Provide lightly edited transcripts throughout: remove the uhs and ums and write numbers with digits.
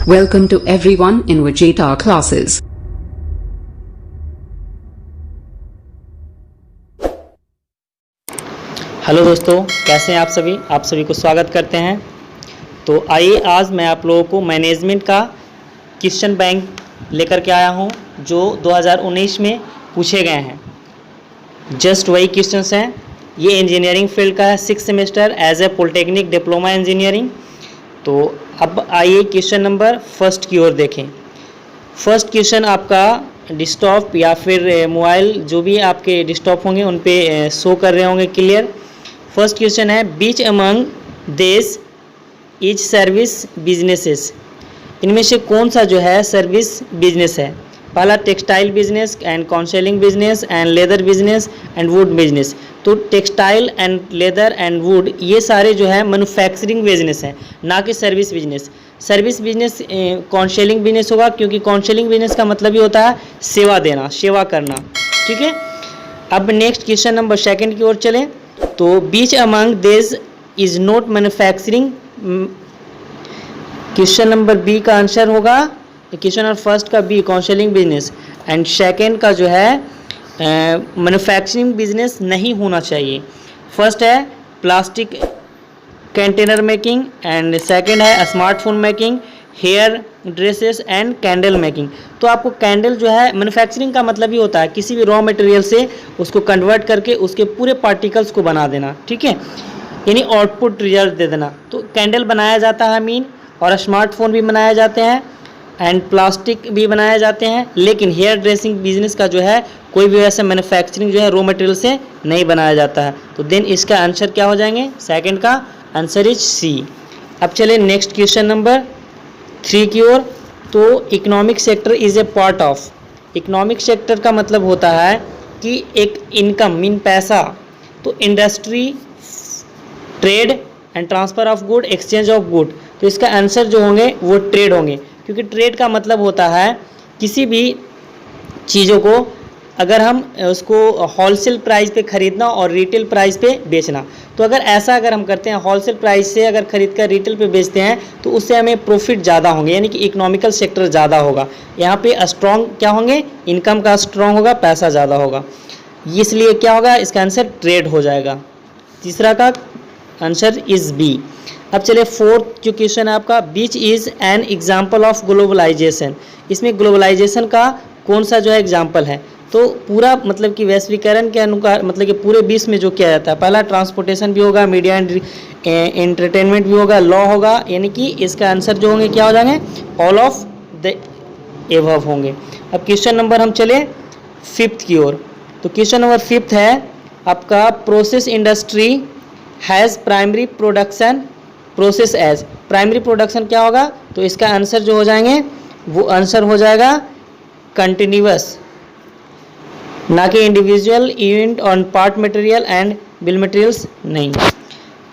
Welcome to everyone in Vijeta classes. Hello दोस्तों, कैसे हैं आप सभी को स्वागत करते हैं। तो आइए आज मैं आप लोगों को मैनेजमेंट का क्वेश्चन बैंक लेकर के आया हूं जो 2019 में पूछे गए हैं। जस्ट वही क्वेश्चंस हैं। ये इंजीनियरिंग फील्ड का है, 6 semester as a polytechnic diploma engineering. तो अब आइए क्वेश्चन नंबर फर्स्ट की ओर देखें। फर्स्ट क्वेश्चन आपका डेस्कटॉप या फिर मोबाइल जो भी आपके डेस्कटॉप होंगे उन पे शो कर रहे होंगे क्लियर। फर्स्ट क्वेश्चन है which among this is service businesses. इनमें से कौन सा जो है सर्विस बिजनेस है? पहला textile business and counselling business and leather business and wood business. तो textile and leather and wood ये सारे जो है मैन्युफैक्चरिंग बिजनेस हैं, ना कि service business. Service business counselling business होगा, क्योंकि काउंसलिंग बिजनेस का मतलब ही होता है सेवा देना, सेवा करना। ठीक है। अब नेक्स्ट क्वेश्चन नंबर सेकंड की ओर चलें। तो which among this is not manufacturing. Question number B का आंसर होगा, क्वेश्चन नंबर फर्स्ट का B counselling business and second का जो है मैन्युफैक्चरिंग बिजनेस नहीं होना चाहिए। फर्स्ट है plastic container making and second है smartphone making, hair dresses and candle making. तो आपको कैंडल जो है मैन्युफैक्चरिंग का मतलब ही होता है किसी भी रॉ मटेरियल से उसको कन्वर्ट करके उसके पूरे पार्टिकल्स को बना देना। ठीक है, यानी आउटपुट रिजल्ट दे देना। तो कैंडल बनाया जाता है मीन, और स्मार्टफोन भी बनाए जाते हैं एंड प्लास्टिक भी बनाए जाते हैं। लेकिन हेयर ड्रेसिंग बिजनेस का जो है कोई भी वैसे मैन्युफैक्चरिंग जो है रॉ मटेरियल से नहीं बनाया जाता है। तो देन इसका आंसर क्या हो जाएंगे? सेकंड का आंसर इज सी। अब चले नेक्स्ट क्वेश्चन नंबर 3 की ओर। तो economic sector is a part of. Economic sector का मतलब होता है कि एक इनकम मीन पैसा। तो industry, trade and transfer of good, exchange of good. तो इसका आंसर जो होंगे वो ट्रेड होंगे, क्योंकि ट्रेड का मतलब होता है किसी भी चीज़ों को अगर हम उसको होलसेल प्राइस पे ख़रीदना और रिटेल प्राइस पे बेचना। तो अगर हम करते हैं होलसेल प्राइस से अगर ख़रीद कर रिटेल पे बेचते हैं तो उससे हमें प्रॉफिट ज़्यादा होंगे, यानी कि इकोनॉमिकल सेक्टर ज़्यादा होगा। यहाँ पे स्ट्रॉन्ग क्या होंगे? इनकम का स्ट्रॉन्ग होगा, पैसा ज़्यादा होगा, इसलिए क्या होगा? इसका आंसर ट्रेड हो जाएगा। तीसरा का आंसर इज बी। अब चले फोर्थ जो क्वेश्चन है आपका, which is an example of globalisation. इसमें ग्लोबलाइजेशन का कौन सा जो है एग्जाम्पल है? तो पूरा मतलब कि वैश्वीकरण के अनुसार मतलब कि पूरे विश्व में जो किया जाता है, पहला ट्रांसपोर्टेशन भी होगा, मीडिया एंड एंटरटेनमेंट भी होगा, लॉ होगा, यानी कि इसका आंसर जो होंगे क्या हो जाएंगे? ऑल ऑफ द एबव होंगे। अब क्वेश्चन नंबर हम चले फिफ्थ की ओर। तो क्वेश्चन नंबर फिफ्थ है आपका, process industry has primary production process as. Primary production क्या होगा? तो इसका आंसर जो हो जाएंगे वो आंसर हो जाएगा कंटिन्यूअस, ना कि individual event on part material and bill materials नहीं।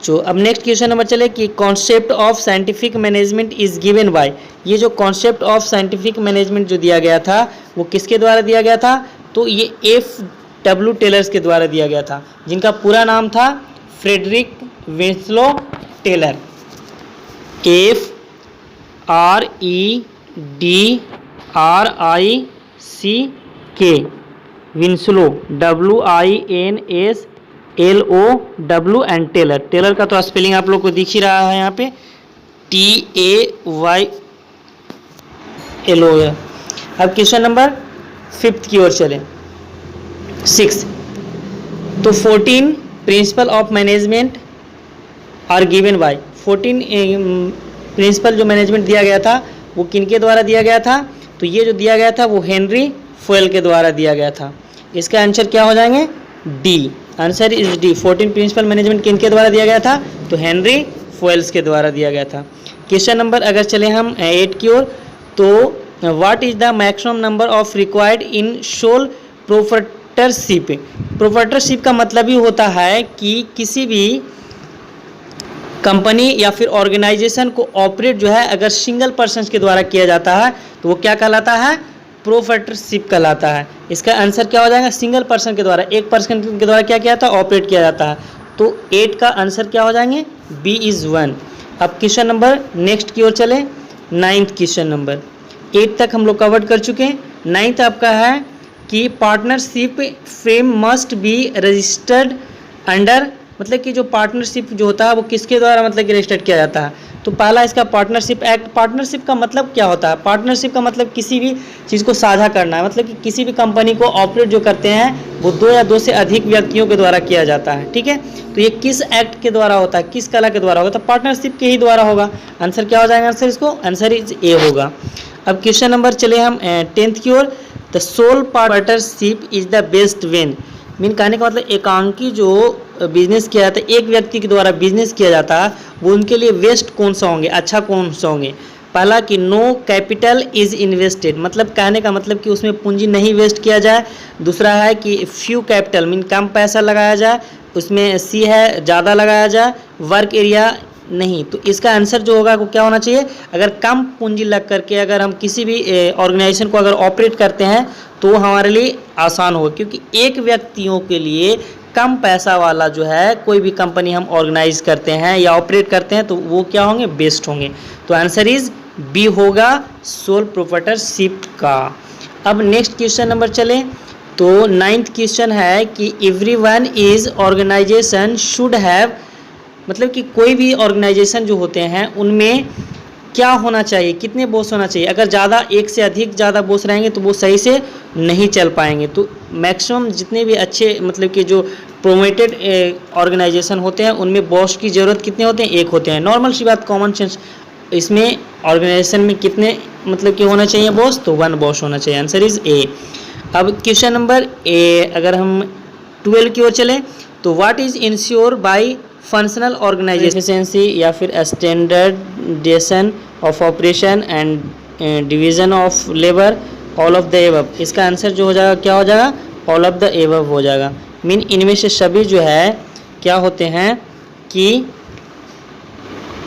तो अब नेक्स्ट क्वेश्चन नंबर चले कि concept of scientific management is given by. ये जो कॉन्सेप्ट ऑफ साइंटिफिक मैनेजमेंट जो दिया गया था वो किसके द्वारा दिया गया था? तो ये F.W. टेलर्स के द्वारा दिया गया था, जिनका पूरा नाम था Frederick Winslow Taylor. FREDRICK Winslow, WINSLOW and Taylor. Taylor का तो स्पेलिंग आप लोग को दिख ही रहा है यहाँ पे, TAYLO। अब क्वेश्चन नंबर फिफ्थ की ओर चले, 6। तो 14 principle of management are given by. 14 principle जो मैनेजमेंट दिया गया था वो किनके द्वारा दिया गया था? तो ये जो दिया गया था वो हेनरी फुएल के द्वारा दिया गया था। इसका आंसर क्या हो जाएंगे? D. Answer is D. 14 principle management किनके द्वारा दिया गया था? तो हेनरी फुएल्स के द्वारा दिया गया था। क्वेश्चन नंबर अगर चले हम 8 की ओर। तो what is the maximum number of required in sole proprietorship. Proprietorship का मतलब ही होता है कि किसी भी कंपनी या फिर ऑर्गेनाइजेशन को ऑपरेट जो है अगर सिंगल पर्सन के द्वारा किया जाता है तो वो क्या कहलाता है? प्रोप्राइटरशिप कहलाता है। इसका आंसर क्या हो जाएगा? सिंगल पर्सन के द्वारा, एक पर्सन के द्वारा क्या किया जाता है? ऑपरेट किया जाता है। तो 8 का आंसर क्या हो जाएंगे? B is 1। अब क्वेश्चन नंबर नेक्स्ट की ओर चले। नाइन्थ क्वेश्चन नंबर, 8 तक हम लोग कवर कर चुके हैं। 9th आपका है कि partnership firm must be registered under, मतलब कि जो पार्टनरशिप जो होता है वो किसके द्वारा मतलब कि रजिस्टर्ड किया जाता है। तो पहला इसका पार्टनरशिप एक्ट। पार्टनरशिप का मतलब क्या होता है? पार्टनरशिप का मतलब किसी भी चीज़ को साझा करना है, मतलब कि किसी भी कंपनी को ऑपरेट जो करते हैं वो 2 या 2 से अधिक व्यक्तियों के द्वारा किया जाता है, ठीक है। तो ये किस एक्ट के द्वारा होता है, किस कला के द्वारा होगा? तो पार्टनरशिप के ही द्वारा होगा। आंसर क्या हो जाएगा आंसर इसको? आंसर इज ए होगा। अब क्वेश्चन नंबर चले हम 10th की ओर। The sole partnership is the best one, mean कहने का मतलब एकांकी जो बिजनेस किया जाता है, एक व्यक्ति के द्वारा बिजनेस किया जाता है, वो उनके लिए बेस्ट कौन सा होंगे, अच्छा कौन सा होंगे? पहला कि नो कैपिटल इज इन्वेस्टेड, मतलब कहने का मतलब कि उसमें पूंजी नहीं वेस्ट किया जाए। दूसरा है कि फ्यू कैपिटल, मीन कम पैसा लगाया जाए। उसमें सी है ज़्यादा लगाया जाए। वर्क एरिया नहीं। तो इसका आंसर जो होगा वो क्या होना चाहिए? अगर कम पूंजी लग करके अगर हम किसी भी ऑर्गेनाइजेशन को अगर ऑपरेट करते हैं तो हमारे लिए आसान होगा, क्योंकि एक व्यक्तियों के लिए कम पैसा वाला जो है कोई भी कंपनी हम ऑर्गेनाइज करते हैं या ऑपरेट करते हैं तो वो क्या होंगे? बेस्ट होंगे। तो आंसर इज बी होगा सोल प्रोप्राइटरशिप का। अब नेक्स्ट क्वेश्चन नंबर चले तो 9th क्वेश्चन है कि everyone is organisation should have, मतलब कि कोई भी ऑर्गेनाइजेशन जो होते हैं उनमें क्या होना चाहिए, कितने बॉस होना चाहिए? अगर ज़्यादा, एक से अधिक ज़्यादा बॉस रहेंगे तो वो सही से नहीं चल पाएंगे। तो मैक्सिमम जितने भी अच्छे मतलब कि जो प्रोमोटेड ऑर्गेनाइजेशन होते हैं उनमें बॉस की ज़रूरत कितने होते हैं? एक होते हैं। नॉर्मल सी बात, कॉमन सेंस। इसमें ऑर्गेनाइजेशन में कितने मतलब कि होना चाहिए बॉस? तो 1 बॉस होना चाहिए। Answer is a. अब क्वेश्चन नंबर ए, अगर हम 12 की ओर चलें तो what is insure by functional organisation efficiency या फिर standardisation of operation and division of labour, all of the above. इसका आंसर जो हो जाएगा क्या हो जाएगा? ऑल ऑफ द एबव हो जाएगा। मीन इनमें से सभी जो है क्या होते हैं कि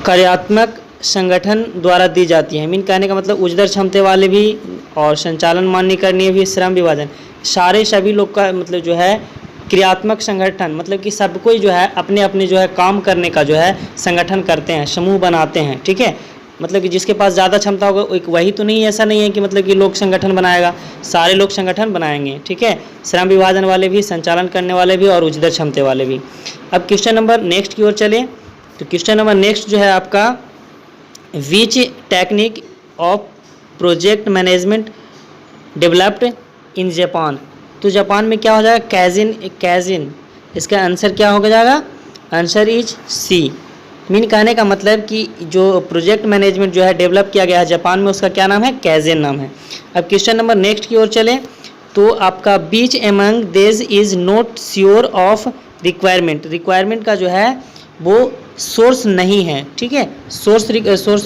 कार्यात्मक संगठन द्वारा दी जाती है। मीन कहने का मतलब उच्चतर क्षमता वाले भी और संचालन मान्य करनी भी, श्रम विभाजन, सारे सभी लोग का मतलब जो है क्रियात्मक संगठन, मतलब कि सब कोई जो है अपने अपने जो है काम करने का जो है संगठन करते हैं, समूह बनाते हैं, ठीक है। मतलब कि जिसके पास ज़्यादा क्षमता होगा एक वही तो नहीं, ऐसा नहीं है कि मतलब कि लोग संगठन बनाएगा, सारे लोग संगठन बनाएंगे, ठीक है। श्रम विभाजन वाले भी, संचालन करने वाले भी और उच्चतर क्षमता वाले भी। अब क्वेश्चन नंबर नेक्स्ट की ओर चले तो क्वेश्चन नंबर नेक्स्ट जो है आपका which technique of project management developed in Japan. तो जापान में क्या हो जाएगा? कैजिन। इसका आंसर क्या हो जाएगा? Answer is C. मीन कहने का मतलब कि जो प्रोजेक्ट मैनेजमेंट जो है डेवलप किया गया है जापान में, उसका क्या नाम है? कैजिन नाम है। अब क्वेश्चन नंबर नेक्स्ट की ओर चले तो आपका बीच एमंग देज is not sure of requirement. Requirement का जो है वो सोर्स नहीं है, ठीक है। सोर्स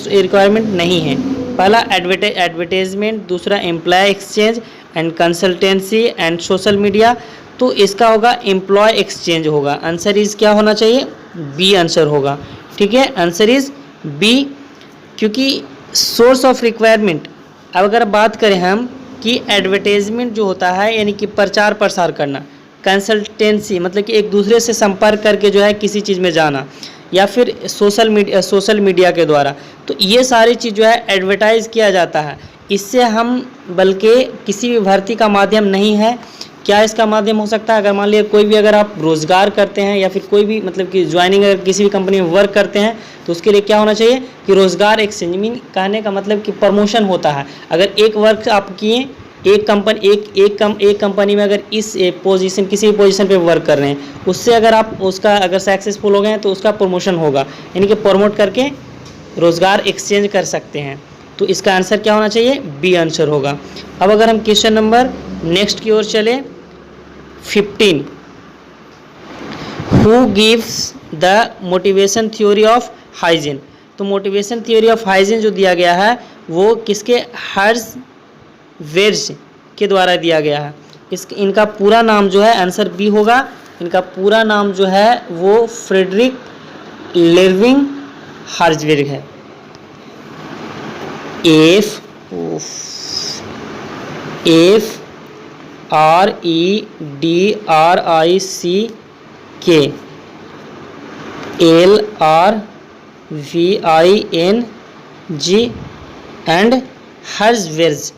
रिक्वायरमेंट नहीं है। पहला एडवर्टाइजमेंट, दूसरा employ exchange and consultancy and social media. तो इसका होगा एम्प्लॉय एक्सचेंज होगा। आंसर इज क्या होना चाहिए? बी आंसर होगा, ठीक है। आंसर इज बी, क्योंकि सोर्स ऑफ रिक्वायरमेंट, अब अगर बात करें हम कि एडवर्टाइजमेंट जो होता है यानी कि प्रचार प्रसार करना, कंसल्टेंसी मतलब कि एक दूसरे से संपर्क करके जो है किसी चीज़ में जाना, या फिर सोशल मीडिया के द्वारा, तो ये सारी चीज़ जो है एडवर्टाइज किया जाता है। इससे हम बल्कि किसी भी भर्ती का माध्यम नहीं है। क्या इसका माध्यम हो सकता है? अगर मान लिया कोई भी अगर आप रोज़गार करते हैं या फिर कोई भी मतलब कि ज्वाइनिंग अगर किसी भी कंपनी में वर्क करते हैं तो उसके लिए क्या होना चाहिए कि रोज़गार एक्सचेंज। मीन कहने का मतलब कि प्रमोशन होता है। अगर एक वर्क आप किए एक कंपनी में अगर इस पोजीशन किसी भी पोजीशन पे वर्क कर रहे हैं, उससे अगर आप उसका अगर सक्सेसफुल हो गए हैं तो उसका प्रमोशन होगा, यानी कि प्रमोट करके रोज़गार एक्सचेंज कर सकते हैं। तो इसका आंसर क्या होना चाहिए? बी आंसर होगा। अब अगर हम क्वेश्चन नंबर नेक्स्ट की ओर चले 15, who gives the motivation theory of hygiene. तो मोटिवेशन थ्योरी ऑफ हाइजीन जो दिया गया है वो किसके? हर्ट्ज़बर्ग के द्वारा दिया गया है। इनका पूरा नाम जो है आंसर बी होगा। इनका पूरा नाम जो है वो फ्रेडरिक लेविंग हर्ट्ज़बर्ग है। FREDRICK LRVING एंड हर्जवेज।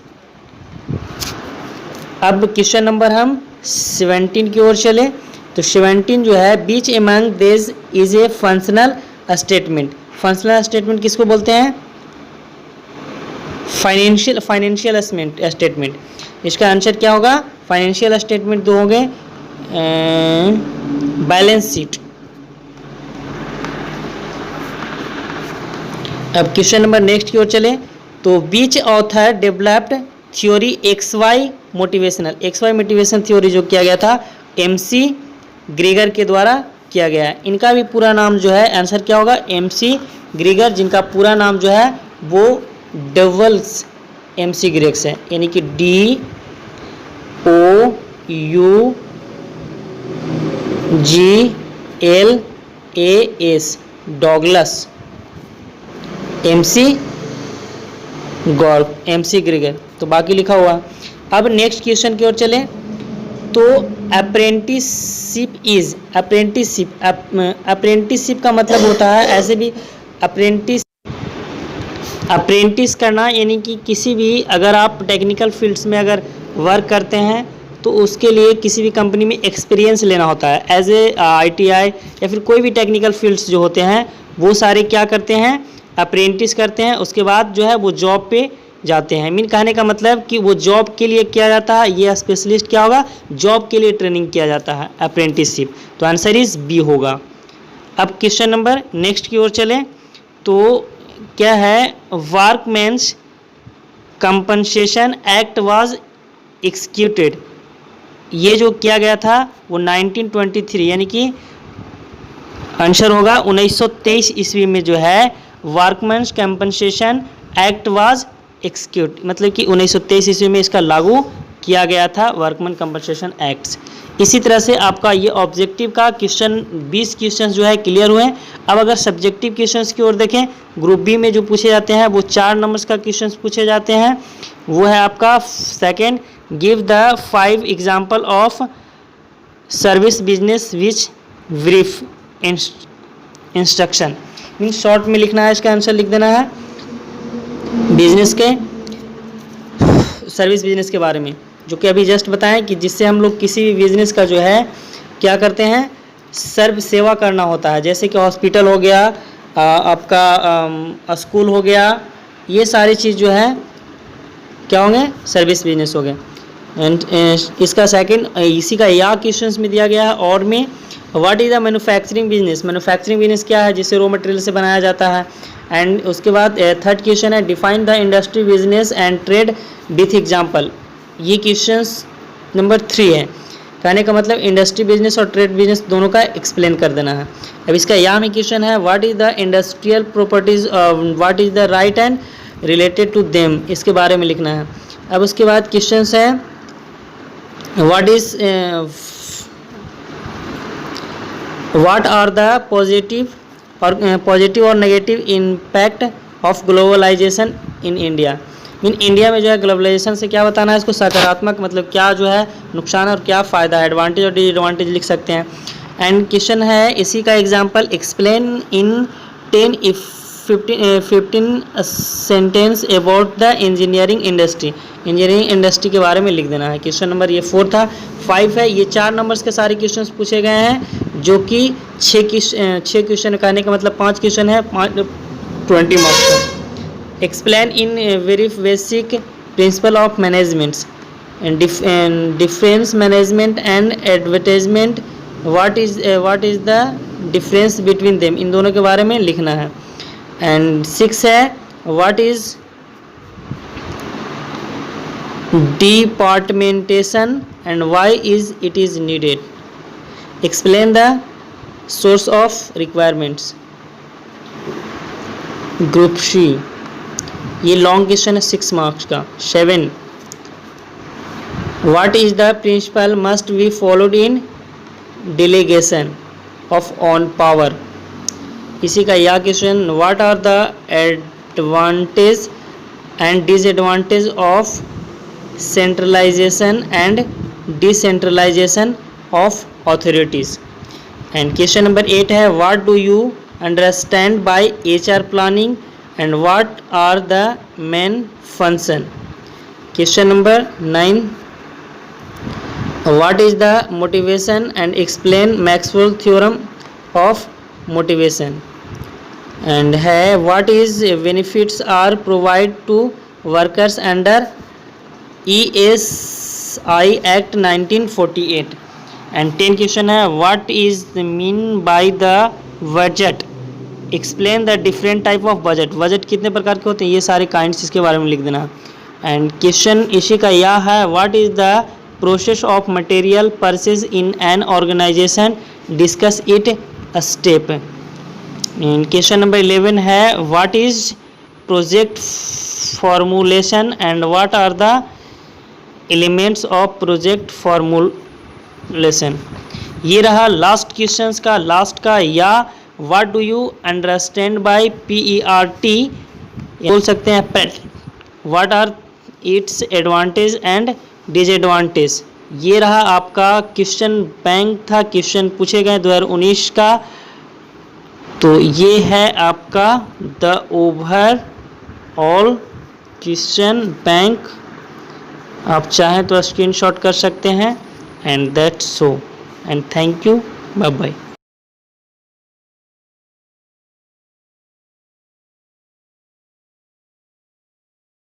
अब क्वेश्चन नंबर हम 17 की ओर चले। तो 17 जो है, which among this is a functional statement. Functional statement किसको बोलते हैं? Financial statement. इसका आंसर क्या होगा? फाइनेंशियल स्टेटमेंट दो होंगे, बैलेंस शीट। अब क्वेश्चन नंबर नेक्स्ट की ओर चले। तो which author developed theory XY motivational. XY motivation theory जो किया गया था MC ग्रेगर के द्वारा किया गया है। इनका भी पूरा नाम जो है, आंसर क्या होगा? MC ग्रेगर, जिनका पूरा नाम जो है वो डबल्स MC ग्रेग्स है, यानी कि DOUGLAS, Douglas. MC MC Gregor, तो बाकी लिखा हुआ। अब नेक्स्ट क्वेश्चन की ओर चले। तो अप्रेंटिसशिप का मतलब होता है, ऐसे भी अप्रेंटिस करना, यानी कि किसी भी, अगर आप टेक्निकल फील्ड्स में अगर वर्क करते हैं तो उसके लिए किसी भी कंपनी में एक्सपीरियंस लेना होता है। एज ए ITI या फिर कोई भी टेक्निकल फील्ड्स जो होते हैं वो सारे क्या करते हैं? अप्रेंटिस करते हैं। उसके बाद जो है वो जॉब पे जाते हैं। मीन कहने का मतलब कि वो जॉब के लिए किया जाता है, ये स्पेशलिस्ट क्या होगा? जॉब के लिए ट्रेनिंग किया जाता है, अप्रेंटिसशिप। तो आंसर इज B होगा। अब क्वेश्चन नंबर नेक्स्ट की ओर चले। तो क्या है? Workmen's compensation act was executed. ये जो किया गया था वो 1923, यानी कि आंसर होगा 1923 ईस्वी में जो है workmen's compensation act was execute, मतलब कि 1923 ईस्वी में इसका लागू किया गया था, वर्कमैन कंपनसेशन एक्ट्स। इसी तरह से आपका ये ऑब्जेक्टिव का क्वेश्चन 20 क्वेश्चन जो है क्लियर हुए। अब अगर सब्जेक्टिव क्वेश्चंस की ओर देखें, ग्रुप बी में जो पूछे जाते हैं वो 4 नंबर्स का क्वेश्चंस पूछे जाते हैं। वो है आपका second, give the 5 example of service business which brief instruction. Mean short में लिखना है, इसका आंसर लिख देना है बिजनेस के, सर्विस बिजनेस के बारे में, जो कि अभी जस्ट बताएं कि जिससे हम लोग किसी भी बिजनेस का जो है क्या करते हैं? सर्व सेवा करना होता है। जैसे कि हॉस्पिटल हो गया, आपका स्कूल हो गया, ये सारी चीज़ जो है क्या होंगे? सर्विस बिजनेस हो गए। एंड इसका सेकंड, इसी का या क्वेश्चंस में दिया गया है और में, what is the manufacturing business. Manufacturing business क्या है? जिससे रॉ मटेरियल से बनाया जाता है। एंड उसके बाद थर्ड क्वेश्चन है, define the industry business and trade with example. ये क्वेश्चंस नंबर 3 है। कहने का मतलब इंडस्ट्री बिजनेस और ट्रेड बिजनेस दोनों का एक्सप्लेन कर देना है। अब इसका या में क्वेश्चन है, what is the industrial properties, what is the right and related to them, इसके बारे में लिखना है। अब उसके बाद क्वेश्चन है, व्हाट आर द पॉजिटिव और negative impact of globalisation in India. Mean India में जो है ग्लोबलाइजेशन से क्या बताना है? इसको सकारात्मक मतलब क्या जो है नुकसान और क्या फ़ायदा है, एडवांटेज और डिसएडवांटेज लिख सकते हैं। एंड क्वेश्चन है इसी का example, explain in 10-15 sentence about the engineering industry. Engineering industry के बारे में लिख देना है। क्वेश्चन नंबर ये 4 था। 5 है, ये 4 नंबर्स के सारे क्वेश्चंस पूछे गए हैं, जो कि 6 क्वेश्चन, कहने का मतलब 5 क्वेश्चन है, 20 मार्क्स का। Explain in very basic principle of managements and difference management and advertisement, what is the difference between them, इन दोनों के बारे में लिखना है। एंड 6 है, what is departmentation and why is it is needed. Explain the source of requirements. Group C, ये long question है 6 मार्क्स का। 7, what is the principle must be followed in delegation of on power. इसी का या question, what are the advantage and disadvantage of centralisation and decentralisation of authorities. And question number 8 है, what do you understand by HR planning and what are the main function? Question number 9. What is the motivation and explain Maxwell theorem of motivation? And है what is benefits are provided to workers under ESI Act 1948? And 10 question है what is the mean by the budget? Explain the different type of budget. budget कितने प्रकार के होते हैं, ये सारे kinds इसके बारे में लिख देना. एंड क्वेश्चन इसी का यह है what is the process of material purchase in an organisation, discuss it step. Question number 11 है what is project formulation and what are the elements of project formulation. ये रहा लास्ट क्वेश्चंस का last का. या what do you understand by PERT, बोल सकते हैं PERT. What are its advantage and disadvantage. ये रहा आपका क्वेश्चन बैंक था, क्वेश्चन पूछे गए 2019 का. तो ये है आपका द ओवरऑल क्वेश्चन बैंक. आप चाहें तो स्क्रीनशॉट कर सकते हैं. And that's so and thank you, bye bye.